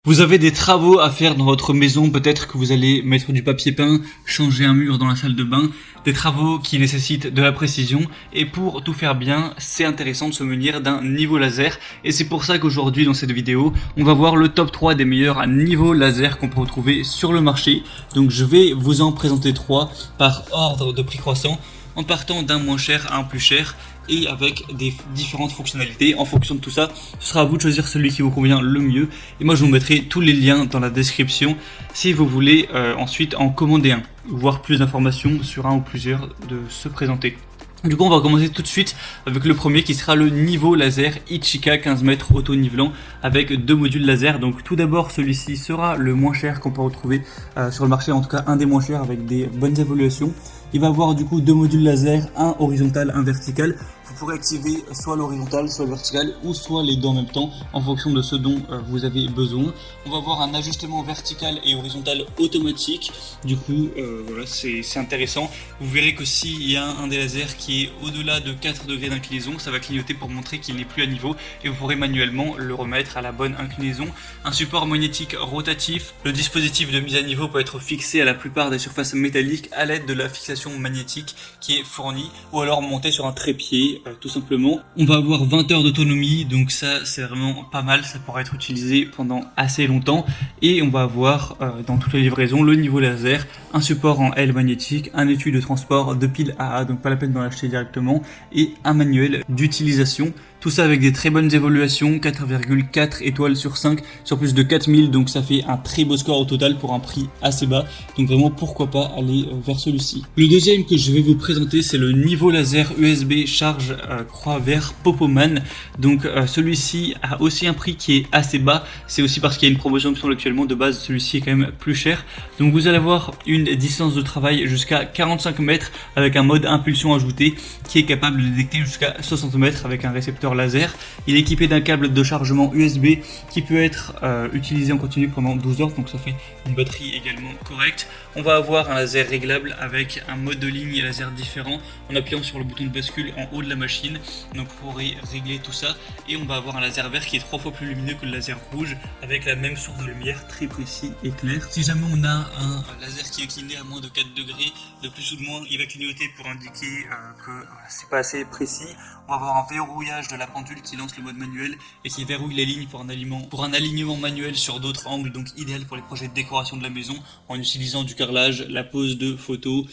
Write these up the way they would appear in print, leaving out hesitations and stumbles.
Vous avez des travaux à faire dans votre maison, peut-être que vous allez mettre du papier peint, changer un mur dans la salle de bain, des travaux qui nécessitent de la précision, et pour tout faire bien, c'est intéressant de se munir d'un niveau laser, et c'est pour ça qu'aujourd'hui dans cette vidéo, on va voir le top 3 des meilleurs niveaux laser qu'on peut retrouver sur le marché. Donc je vais vous en présenter 3 par ordre de prix croissant, en partant d'un moins cher à un plus cher, et avec des différentes fonctionnalités. En fonction de tout ça, ce sera à vous de choisir celui qui vous convient le mieux. Et moi je vous mettrai tous les liens dans la description si vous voulez ensuite en commander un, voir plus d'informations sur un ou plusieurs de se présenter. Du coup on va commencer tout de suite avec le premier qui sera le niveau laser Ichika 15 mètres auto-nivelant avec 2 modules laser. Donc tout d'abord celui-ci sera le moins cher qu'on peut retrouver sur le marché, en tout cas un des moins chers avec des bonnes évolutions. Il va avoir du coup 2 modules laser, un horizontal, un vertical. Vous pourrez activer soit l'horizontal, soit le vertical, ou soit les deux en même temps, en fonction de ce dont vous avez besoin. On va avoir un ajustement vertical et horizontal automatique. Du coup, voilà, c'est intéressant. Vous verrez que s'il y a un des lasers qui est au-delà de 4 degrés d'inclinaison, ça va clignoter pour montrer qu'il n'est plus à niveau, et vous pourrez manuellement le remettre à la bonne inclinaison. Un support magnétique rotatif. Le dispositif de mise à niveau peut être fixé à la plupart des surfaces métalliques à l'aide de la fixation magnétique qui est fournie, ou alors monté sur un trépied. Tout simplement. On va avoir 20 heures d'autonomie, donc ça c'est vraiment pas mal, ça pourra être utilisé pendant assez longtemps. Et on va avoir dans toutes les livraisons le niveau laser, un support en L magnétique, un étui de transport de pile AA, donc pas la peine d'en acheter directement, et un manuel d'utilisation. Tout ça avec des très bonnes évaluations, 4,4 étoiles sur 5, sur plus de 4000, donc ça fait un très beau score au total pour un prix assez bas. Donc vraiment pourquoi pas aller vers celui-ci. Le deuxième que je vais vous présenter, c'est le niveau laser USB charge croix vert Popoman. Donc celui-ci a aussi un prix qui est assez bas, c'est aussi parce qu'il y a une promotion actuellement. De base celui-ci est quand même plus cher. Donc vous allez avoir une distance de travail jusqu'à 45 mètres avec un mode impulsion ajouté qui est capable de détecter jusqu'à 60 mètres avec un récepteur laser. Il est équipé d'un câble de chargement USB qui peut être utilisé en continu pendant 12 heures, donc ça fait une batterie également correcte. On va avoir un laser réglable avec un mode de ligne et laser différent en appuyant sur le bouton de bascule en haut de la machine, donc vous pourrez régler tout ça. Et on va avoir un laser vert qui est 3 fois plus lumineux que le laser rouge avec la même source de lumière, très précis et clair. Si jamais on a un laser qui est incliné à moins de 4 degrés, de plus ou de moins, il va clignoter pour indiquer que c'est pas assez précis. On va avoir un verrouillage de la pendule qui lance le mode manuel et qui verrouille les lignes pour un alignement manuel sur d'autres angles, donc idéal pour les projets de décoration de la maison en utilisant du carrelage, la pose de photos,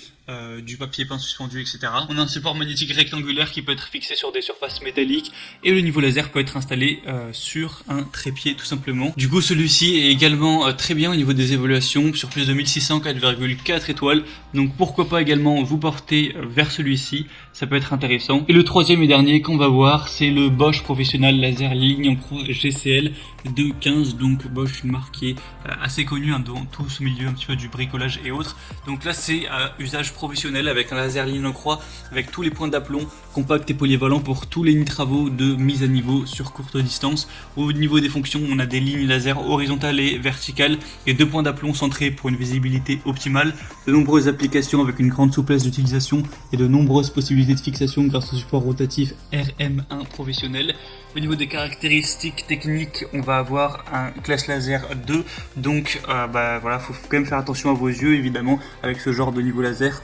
du papier peint suspendu, etc. On a un support magnétique rectangulaire qui peut être fixé sur des surfaces métalliques, et le niveau laser peut être installé sur un trépied tout simplement. Du coup celui-ci est également très bien au niveau des évaluations, sur plus de 1600, 4,4 étoiles, donc pourquoi pas également vous porter vers celui-ci, ça peut être intéressant. Et le troisième et dernier qu'on va voir, c'est le Bosch Professional Laser Ligne en croix GCL 215, donc Bosch, une marque qui est assez connue dans tout ce milieu un petit peu du bricolage et autres. Donc là c'est à usage professionnel avec un laser ligne en croix avec tous les points d'aplomb, compact et polyvalent pour tous les travaux de mise à niveau sur courte distance. Au niveau des fonctions, on a des lignes laser horizontales et verticales et 2 points d'aplomb centrés pour une visibilité optimale, de nombreuses applications avec une grande souplesse d'utilisation et de nombreuses possibilités de fixation grâce au support rotatif RM1 professionnel. Au niveau des caractéristiques techniques, on va avoir un classe laser 2, donc voilà, faut quand même faire attention à vos yeux évidemment avec ce genre de niveau laser,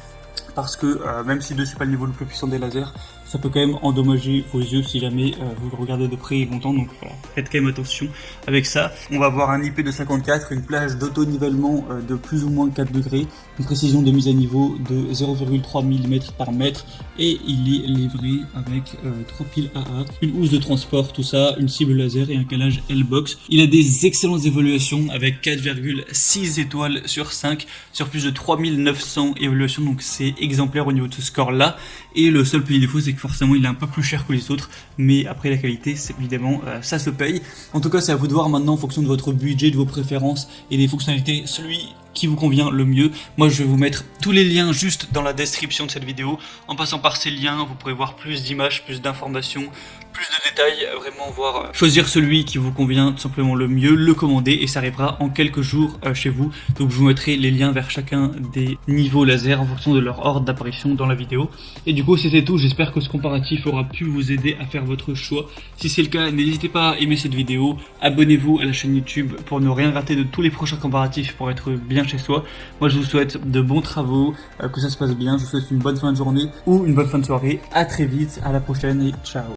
parce que même si 2 c'est pas le niveau le plus puissant des lasers, ça peut quand même endommager vos yeux si jamais vous le regardez de près longtemps, donc voilà, faites quand même attention avec ça. On va avoir un IP de 54, une plage d'auto-nivellement de plus ou moins 4 degrés, une précision de mise à niveau de 0,3 mm par mètre, et il est livré avec 3 piles AA, une housse de transport, tout ça, une cible laser et un calage L-Box. Il a des excellentes évaluations avec 4,6 étoiles sur 5 sur plus de 3900 évaluations, donc c'est exemplaire au niveau de ce score là. Et le seul petit défaut, c'est que forcément il est un peu plus cher que les autres, mais après la qualité, c'est évidemment ça se paye. En tout cas c'est à vous de voir maintenant en fonction de votre budget, de vos préférences et des fonctionnalités, celui qui vous convient le mieux. Moi je vais vous mettre tous les liens juste dans la description de cette vidéo. En passant par ces liens, vous pourrez voir plus d'images, plus d'informations, plus de détails, vraiment voir, choisir celui qui vous convient tout simplement le mieux, le commander et ça arrivera en quelques jours chez vous. Donc je vous mettrai les liens vers chacun des niveaux laser en fonction de leur ordre d'apparition dans la vidéo. Et du coup c'était tout, j'espère que ce comparatif aura pu vous aider à faire votre choix. Si c'est le cas, n'hésitez pas à aimer cette vidéo, abonnez-vous à la chaîne YouTube pour ne rien rater de tous les prochains comparatifs pour être bien chez soi. Moi je vous souhaite de bons travaux, que ça se passe bien, je vous souhaite une bonne fin de journée ou une bonne fin de soirée. À très vite, à la prochaine et ciao.